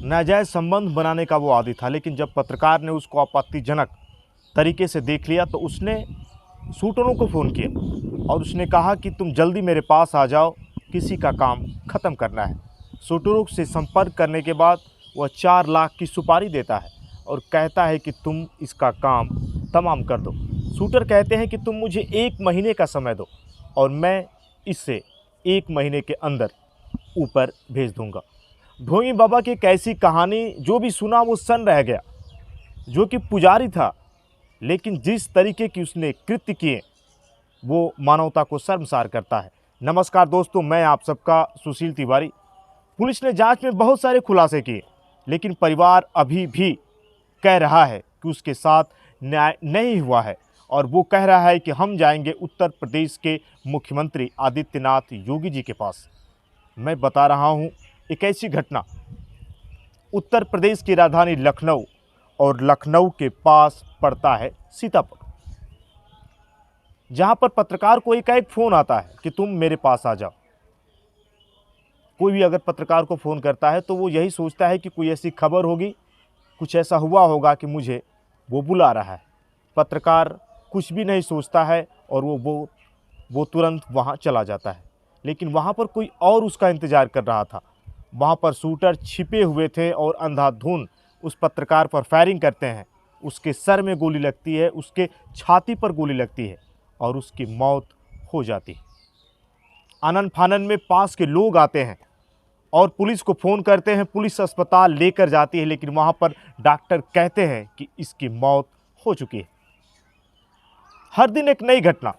नाजायज़ संबंध बनाने का वो आदी था, लेकिन जब पत्रकार ने उसको आपत्तिजनक तरीके से देख लिया तो उसने शूटरों को फ़ोन किया और उसने कहा कि तुम जल्दी मेरे पास आ जाओ, किसी का काम ख़त्म करना है। शूटरों से संपर्क करने के बाद वह 4 लाख की सुपारी देता है और कहता है कि तुम इसका काम तमाम कर दो। शूटर कहते हैं कि तुम मुझे 1 महीने का समय दो और मैं इससे 1 महीने के अंदर ऊपर भेज दूंगा। ढोंगी बाबा की एक ऐसी कहानी जो भी सुना वो सन्न रह गया, जो कि पुजारी था, लेकिन जिस तरीके की उसने कृत्य किए वो मानवता को शर्मसार करता है। नमस्कार दोस्तों, मैं आप सबका सुशील तिवारी। पुलिस ने जांच में बहुत सारे खुलासे किए, लेकिन परिवार अभी भी कह रहा है कि उसके साथ न्याय नहीं हुआ है और वो कह रहा है कि हम जाएंगे उत्तर प्रदेश के मुख्यमंत्री आदित्यनाथ योगी जी के पास। मैं बता रहा हूं एक ऐसी घटना, उत्तर प्रदेश की राजधानी लखनऊ और लखनऊ के पास पड़ता है सीतापुर, जहां पर पत्रकार को एकाएक फ़ोन आता है कि तुम मेरे पास आ जाओ। कोई भी अगर पत्रकार को फ़ोन करता है तो वो यही सोचता है कि कोई ऐसी खबर होगी, कुछ ऐसा हुआ होगा कि मुझे वो बुला रहा है। पत्रकार कुछ भी नहीं सोचता है और वो तुरंत वहाँ चला जाता है, लेकिन वहाँ पर कोई और उसका इंतज़ार कर रहा था। वहाँ पर शूटर छिपे हुए थे और अंधाधुंध उस पत्रकार पर फायरिंग करते हैं। उसके सर में गोली लगती है, उसके छाती पर गोली लगती है और उसकी मौत हो जाती है। आनन फानन में पास के लोग आते हैं और पुलिस को फ़ोन करते हैं, पुलिस अस्पताल लेकर जाती है, लेकिन वहाँ पर डॉक्टर कहते हैं कि इसकी मौत हो चुकी है। हर दिन एक नई घटना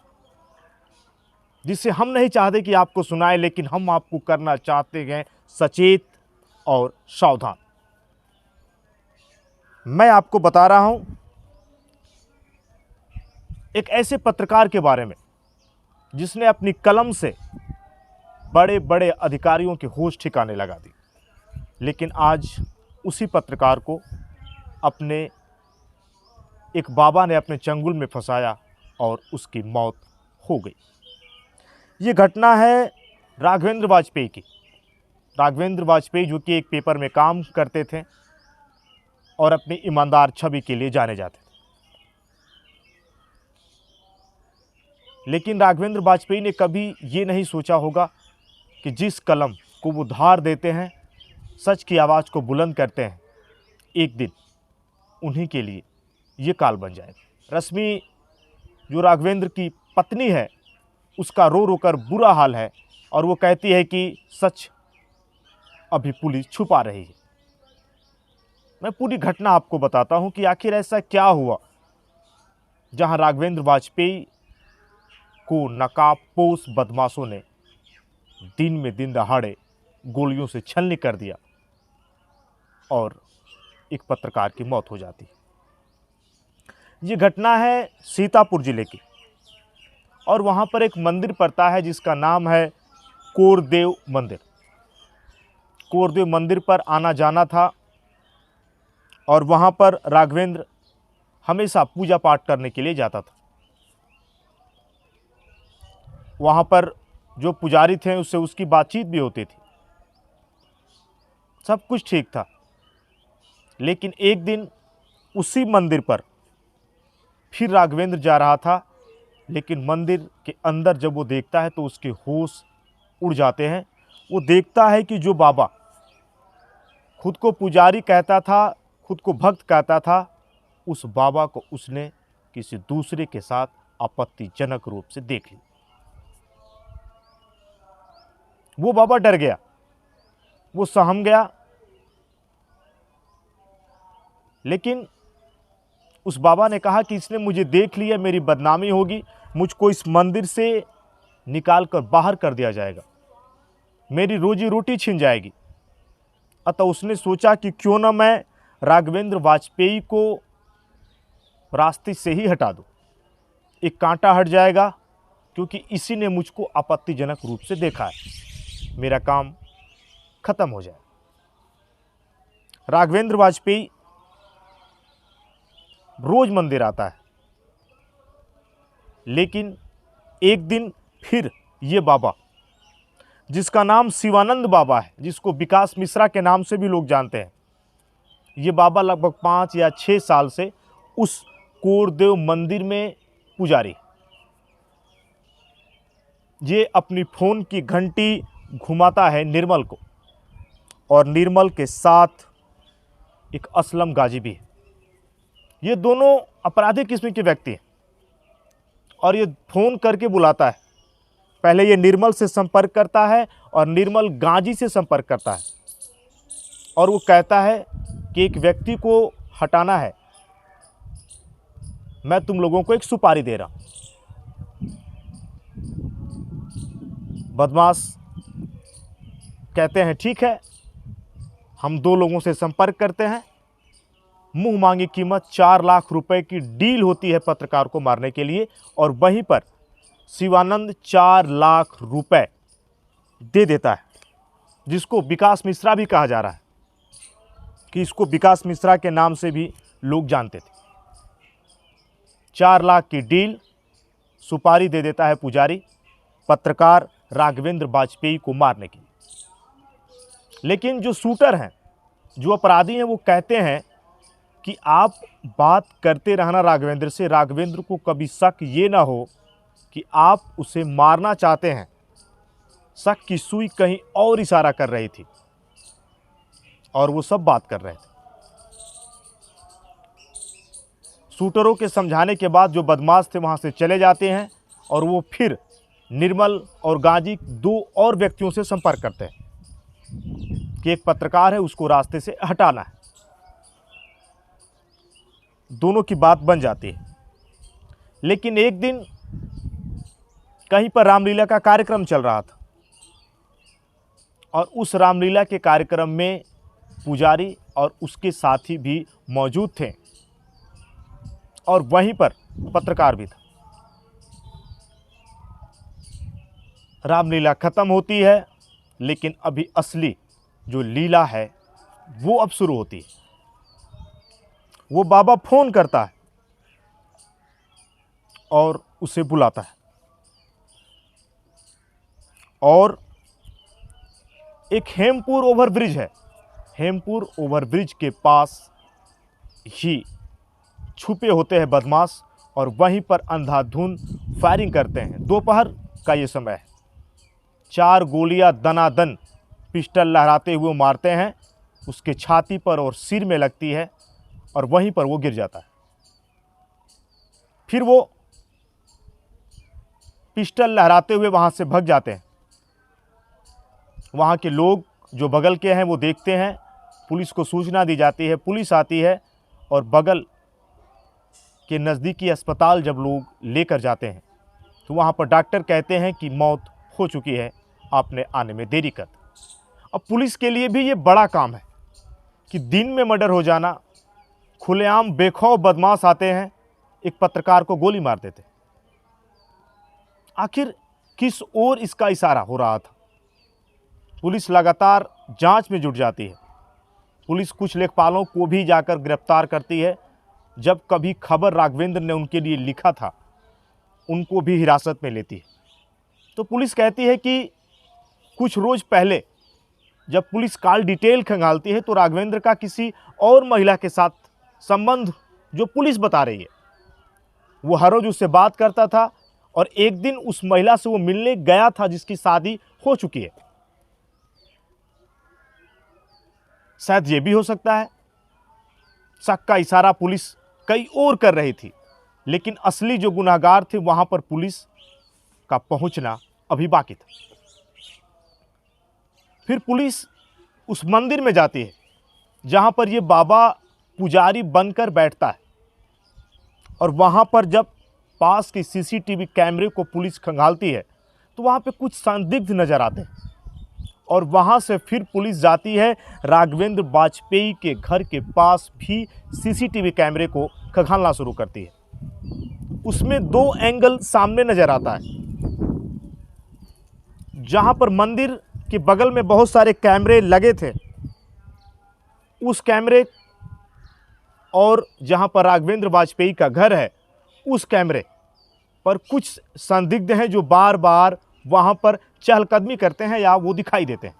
जिसे हम नहीं चाहते कि आपको सुनाएं, लेकिन हम आपको करना चाहते हैं सचेत और सावधान। मैं आपको बता रहा हूं एक ऐसे पत्रकार के बारे में जिसने अपनी कलम से बड़े बड़े अधिकारियों के होश ठिकाने लगा दी, लेकिन आज उसी पत्रकार को अपने एक बाबा ने अपने चंगुल में फंसाया और उसकी मौत हो गई। ये घटना है राघवेंद्र वाजपेयी की। राघवेंद्र वाजपेयी जो कि एक पेपर में काम करते थे और अपनी ईमानदार छवि के लिए जाने जाते थे, लेकिन राघवेंद्र वाजपेयी ने कभी ये नहीं सोचा होगा कि जिस कलम को वो धार देते हैं, सच की आवाज़ को बुलंद करते हैं, एक दिन उन्हीं के लिए ये काल बन जाएगा। रश्मि जो राघवेंद्र की पत्नी है, उसका रो रो कर बुरा हाल है और वो कहती है कि सच अभी पुलिस छुपा रही है। मैं पूरी घटना आपको बताता हूं कि आखिर ऐसा क्या हुआ जहां राघवेंद्र वाजपेयी को नकाबपोश बदमाशों ने दिन में दिन दहाड़े गोलियों से छलनी कर दिया और एक पत्रकार की मौत हो जाती है। ये घटना है सीतापुर जिले की और वहाँ पर एक मंदिर पड़ता है जिसका नाम है कोरदेव मंदिर। कोरदेव मंदिर पर आना जाना था और वहाँ पर राघवेंद्र हमेशा पूजा पाठ करने के लिए जाता था। वहाँ पर जो पुजारी थे उससे उसकी बातचीत भी होती थी, सब कुछ ठीक था। लेकिन एक दिन उसी मंदिर पर फिर राघवेंद्र जा रहा था, लेकिन मंदिर के अंदर जब वो देखता है तो उसके होश उड़ जाते हैं। वो देखता है कि जो बाबा खुद को पुजारी कहता था, खुद को भक्त कहता था, उस बाबा को उसने किसी दूसरे के साथ आपत्तिजनक रूप से देख लिया। वो बाबा डर गया, वो सहम गया, लेकिन उस बाबा ने कहा कि इसने मुझे देख लिया, मेरी बदनामी होगी, मुझको इस मंदिर से निकाल कर बाहर कर दिया जाएगा, मेरी रोजी रोटी छिन जाएगी। अतः उसने सोचा कि क्यों ना मैं राघवेंद्र वाजपेयी को रास्ते से ही हटा दूं, एक कांटा हट जाएगा, क्योंकि इसी ने मुझको आपत्तिजनक रूप से देखा है, मेरा काम खत्म हो जाए। राघवेंद्र वाजपेयी रोज मंदिर आता है, लेकिन एक दिन फिर ये बाबा, जिसका नाम शिवानंद बाबा है, जिसको विकास मिश्रा के नाम से भी लोग जानते हैं, ये बाबा लगभग 5 या 6 साल से उस कोरदेव मंदिर में पुजारी। ये अपनी फ़ोन की घंटी घुमाता है निर्मल को, और निर्मल के साथ एक असलम गाजी भी है। ये दोनों अपराधी किस्म के व्यक्ति हैं और ये फ़ोन करके बुलाता है। पहले ये निर्मल से संपर्क करता है और निर्मल गाजी से संपर्क करता है और वो कहता है कि एक व्यक्ति को हटाना है, मैं तुम लोगों को एक सुपारी दे रहा हूं। बदमाश कहते हैं ठीक है, हम 2 लोगों से संपर्क करते हैं। मुंह मांगी कीमत 4 लाख रुपए की डील होती है पत्रकार को मारने के लिए, और वहीं पर शिवानंद 4 लाख रुपए दे देता है, जिसको विकास मिश्रा भी कहा जा रहा है कि इसको विकास मिश्रा के नाम से भी लोग जानते थे। 4 लाख की डील, सुपारी दे देता है पुजारी पत्रकार राघवेंद्र वाजपेयी को मारने की। लेकिन जो शूटर हैं, जो अपराधी हैं, वो कहते हैं कि आप बात करते रहना राघवेंद्र से, राघवेंद्र को कभी शक ये ना हो कि आप उसे मारना चाहते हैं। शक की सुई कहीं और इशारा कर रही थी और वो सब बात कर रहे थे। शूटरों के समझाने के बाद जो बदमाश थे वहाँ से चले जाते हैं और वो फिर निर्मल और गाजी 2 और व्यक्तियों से संपर्क करते हैं कि एक पत्रकार है, उसको रास्ते से हटाना है। दोनों की बात बन जाती है। लेकिन एक दिन कहीं पर रामलीला का कार्यक्रम चल रहा था और उस रामलीला के कार्यक्रम में पुजारी और उसके साथी भी मौजूद थे और वहीं पर पत्रकार भी था। रामलीला खत्म होती है, लेकिन अभी असली जो लीला है वो अब शुरू होती है। वो बाबा फोन करता है और उसे बुलाता है और एक हेमपुर ओवरब्रिज है। हेमपुर ओवरब्रिज के पास ही छुपे होते हैं बदमाश और वहीं पर अंधाधुंध फायरिंग करते हैं। दोपहर का ये समय है। 4 गोलियां दनादन पिस्टल लहराते हुए मारते हैं। उसके छाती पर और सिर में लगती है और वहीं पर वो गिर जाता है। फिर वो पिस्टल लहराते हुए वहाँ से भाग जाते हैं। वहाँ के लोग जो बगल के हैं वो देखते हैं, पुलिस को सूचना दी जाती है, पुलिस आती है और बगल के नज़दीकी अस्पताल जब लोग लेकर जाते हैं तो वहाँ पर डॉक्टर कहते हैं कि मौत हो चुकी है, आपने आने में देरी कर। अब पुलिस के लिए भी ये बड़ा काम है कि दिन में मर्डर हो जाना, खुलेआम बेखौफ बदमाश आते हैं, एक पत्रकार को गोली मार देते। आखिर किस ओर इसका इशारा हो रहा था? पुलिस लगातार जांच में जुट जाती है। पुलिस कुछ लेखपालों को भी जाकर गिरफ्तार करती है। जब कभी खबर राघवेंद्र ने उनके लिए लिखा था, उनको भी हिरासत में लेती है। तो पुलिस कहती है कि कुछ रोज पहले जब पुलिस कॉल डिटेल खंगालती है तो राघवेंद्र का किसी और महिला के साथ संबंध जो पुलिस बता रही है, वो हर रोज उससे बात करता था और एक दिन उस महिला से वो मिलने गया था जिसकी शादी हो चुकी है। शायद ये भी हो सकता है। शक का इशारा पुलिस कई और कर रही थी, लेकिन असली जो गुनहगार थे वहां पर पुलिस का पहुंचना अभी बाकी था। फिर पुलिस उस मंदिर में जाती है जहां पर ये बाबा पुजारी बनकर बैठता है और वहां पर जब पास के सीसीटीवी कैमरे को पुलिस खंगालती है तो वहां पे कुछ संदिग्ध नजर आते हैं और वहां से फिर पुलिस जाती है राघवेंद्र वाजपेयी के घर के पास भी सीसीटीवी कैमरे को खंगालना शुरू करती है। उसमें 2 एंगल सामने नजर आता है। जहां पर मंदिर के बगल में बहुत सारे कैमरे लगे थे, उस कैमरे और जहां पर राघवेंद्र वाजपेयी का घर है उस कैमरे पर कुछ संदिग्ध हैं जो बार बार वहां पर चहलकदमी करते हैं या वो दिखाई देते हैं।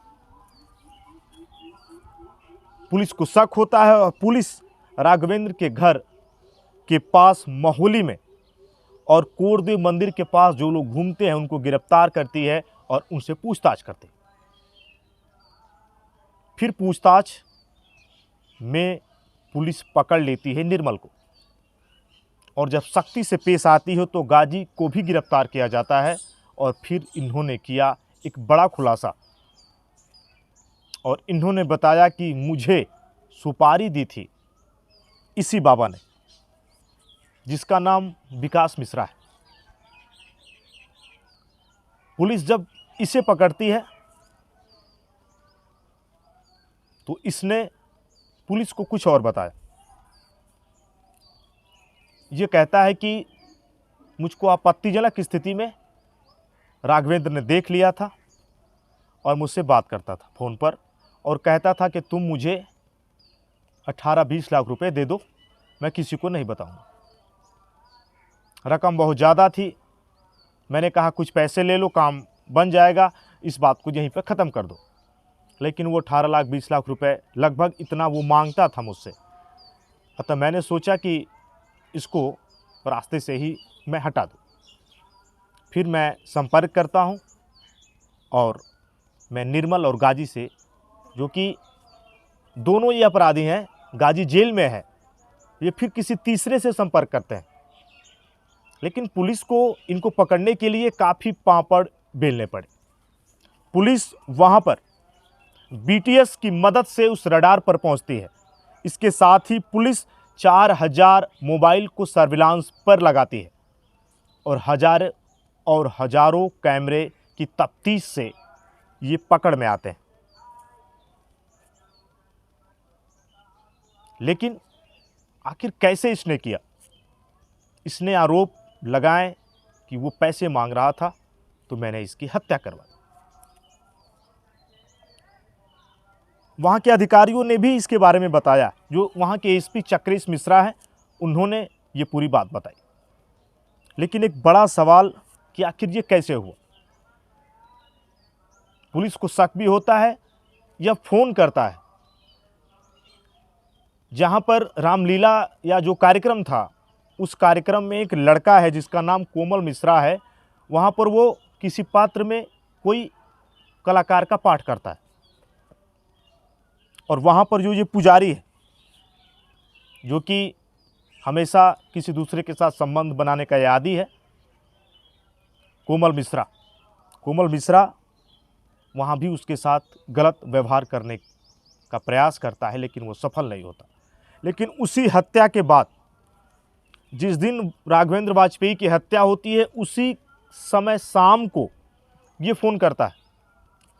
पुलिस को शक होता है और पुलिस राघवेंद्र के घर के पास मोहाली में और कोरदेव मंदिर के पास जो लोग घूमते हैं उनको गिरफ्तार करती है और उनसे पूछताछ करती है। फिर पूछताछ में पुलिस पकड़ लेती है निर्मल को, और जब सख्ती से पेश आती है तो गाजी को भी गिरफ्तार किया जाता है। और फिर इन्होंने किया एक बड़ा खुलासा, और इन्होंने बताया कि मुझे सुपारी दी थी इसी बाबा ने, जिसका नाम विकास मिश्रा है। पुलिस जब इसे पकड़ती है तो इसने पुलिस को कुछ और बताया। ये कहता है कि मुझको आपत्तिजनक स्थिति में राघवेंद्र ने देख लिया था और मुझसे बात करता था फ़ोन पर, और कहता था कि तुम मुझे 18-20 लाख रुपए दे दो, मैं किसी को नहीं बताऊंगा। रकम बहुत ज़्यादा थी। मैंने कहा कुछ पैसे ले लो, काम बन जाएगा, इस बात को यहीं पर ख़त्म कर दो। लेकिन वो 18-20 लाख रुपए लगभग इतना वो मांगता था मुझसे। अतः मैंने सोचा कि इसको रास्ते से ही मैं हटा दूँ। फिर मैं संपर्क करता हूँ और मैं निर्मल और गाजी से, जो कि दोनों ही अपराधी हैं, गाजी जेल में है, ये फिर किसी तीसरे से संपर्क करते हैं। लेकिन पुलिस को इनको पकड़ने के लिए काफ़ी पापड़ बेलने पड़े। पुलिस वहाँ पर बीटीएस की मदद से उस रडार पर पहुँचती है। इसके साथ ही पुलिस 4000 मोबाइल को सर्विलांस पर लगाती है और हजारों कैमरे की तफ्तीश से ये पकड़ में आते हैं। लेकिन आखिर कैसे इसने किया? इसने आरोप लगाए कि वो पैसे मांग रहा था, तो मैंने इसकी हत्या करवा दी। वहाँ के अधिकारियों ने भी इसके बारे में बताया, जो वहाँ के एसपी चक्रेश मिश्रा हैं, उन्होंने ये पूरी बात बताई। लेकिन एक बड़ा सवाल कि आखिर ये कैसे हुआ? पुलिस को शक भी होता है, या फ़ोन करता है जहाँ पर रामलीला या जो कार्यक्रम था, उस कार्यक्रम में एक लड़का है जिसका नाम कोमल मिश्रा है, वहाँ पर वो किसी पात्र में कोई कलाकार का पाठ करता है, और वहाँ पर जो ये पुजारी है, जो कि हमेशा किसी दूसरे के साथ संबंध बनाने का आदी है, कोमल मिश्रा वहाँ भी उसके साथ गलत व्यवहार करने का प्रयास करता है, लेकिन वो सफल नहीं होता। लेकिन उसी हत्या के बाद, जिस दिन राघवेंद्र वाजपेयी की हत्या होती है, उसी समय शाम को ये फ़ोन करता है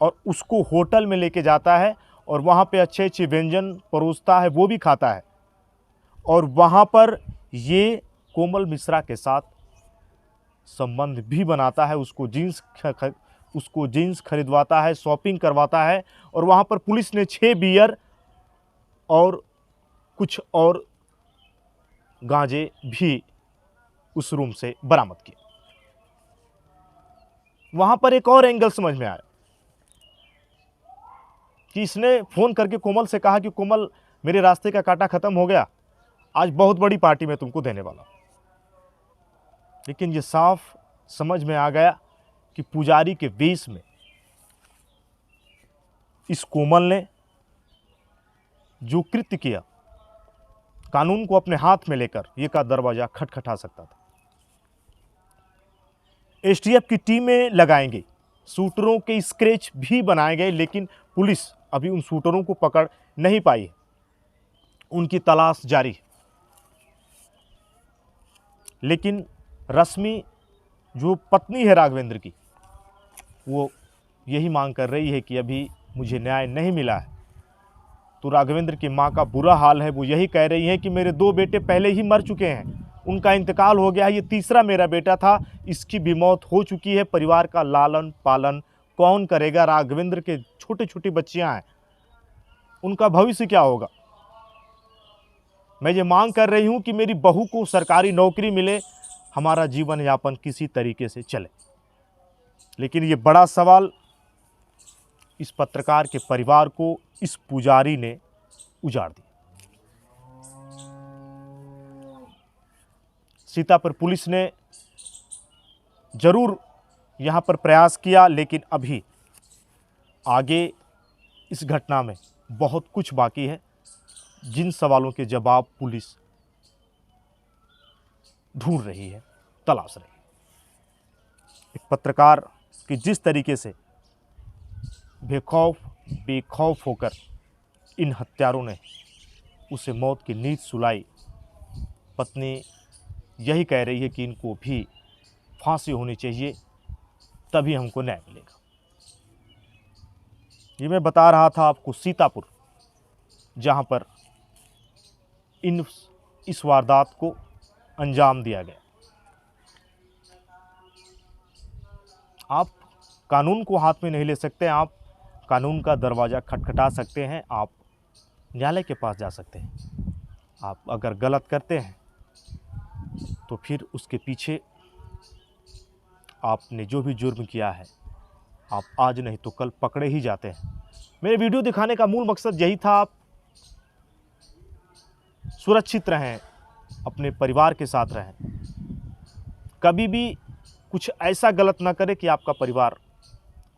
और उसको होटल में लेके जाता है, और वहाँ पे अच्छे अच्छे व्यंजन परोसता है, वो भी खाता है, और वहाँ पर ये कोमल मिश्रा के साथ संबंध भी बनाता है। उसको जीन्स खरीदवाता है, शॉपिंग करवाता है, और वहाँ पर पुलिस ने 6 बियर और कुछ और गांजे भी उस रूम से बरामद किए। वहाँ पर एक और एंगल समझ में आया कि इसने फ़ोन करके कोमल से कहा कि कोमल, मेरे रास्ते का कांटा ख़त्म हो गया, आज बहुत बड़ी पार्टी मैं तुमको देने वाला हूँ। लेकिन ये साफ समझ में आ गया कि पुजारी के वेश में इस कोमल ने जो कृत्य किया, कानून को अपने हाथ में लेकर ये का दरवाज़ा खटखटा सकता था। एसटीएफ की टीमें लगाई गई, शूटरों के स्केच भी बनाए गए, लेकिन पुलिस अभी उन शूटरों को पकड़ नहीं पाई है, उनकी तलाश जारी है। लेकिन रश्मि, जो पत्नी है राघवेंद्र की, वो यही मांग कर रही है कि अभी मुझे न्याय नहीं मिला है। तो राघवेंद्र की मां का बुरा हाल है, वो यही कह रही है कि मेरे 2 बेटे पहले ही मर चुके हैं, उनका इंतकाल हो गया है, ये तीसरा मेरा बेटा था, इसकी भी मौत हो चुकी है, परिवार का लालन पालन कौन करेगा? राघवेंद्र के छोटे छोटे बच्चियां हैं, उनका भविष्य क्या होगा? मैं ये मांग कर रही हूं कि मेरी बहू को सरकारी नौकरी मिले, हमारा जीवन यापन किसी तरीके से चले। लेकिन ये बड़ा सवाल इस पत्रकार के परिवार को इस पुजारी ने उजाड़ दिया। सीतापुर पुलिस ने जरूर यहाँ पर प्रयास किया, लेकिन अभी आगे इस घटना में बहुत कुछ बाकी है, जिन सवालों के जवाब पुलिस ढूंढ रही है, तलाश रही है। एक पत्रकार की जिस तरीके से बेखौफ होकर इन हत्यारों ने उसे मौत की नींद सुलाई, पत्नी यही कह रही है कि इनको भी फांसी होनी चाहिए, तभी हमको न्याय मिलेगा। ये मैं बता रहा था आपको सीतापुर, जहां पर इस वारदात को अंजाम दिया गया। आप कानून को हाथ में नहीं ले सकते, आप कानून का दरवाज़ा खटखटा सकते हैं, आप न्यायालय के पास जा सकते हैं। आप अगर गलत करते हैं तो फिर उसके पीछे आपने जो भी जुर्म किया है, आप आज नहीं तो कल पकड़े ही जाते हैं। मेरे वीडियो दिखाने का मूल मकसद यही था, आप सुरक्षित रहें, अपने परिवार के साथ रहें, कभी भी कुछ ऐसा गलत ना करें कि आपका परिवार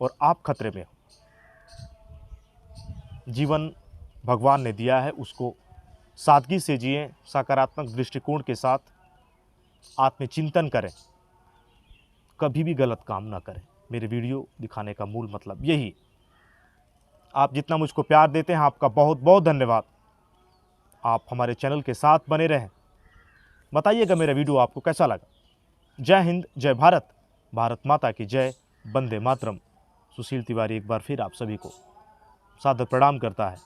और आप खतरे में हो। जीवन भगवान ने दिया है, उसको सादगी से जिएं, सकारात्मक दृष्टिकोण के साथ आत्मचिंतन करें, कभी भी गलत काम ना करें। मेरे वीडियो दिखाने का मूल मतलब यही। आप जितना मुझको प्यार देते हैं, आपका बहुत बहुत धन्यवाद। आप हमारे चैनल के साथ बने रहें। बताइएगा मेरा वीडियो आपको कैसा लगा। जय हिंद, जय भारत, भारत माता की जय, वंदे मातरम। सुशील तिवारी एक बार फिर आप सभी को सादर प्रणाम करता है।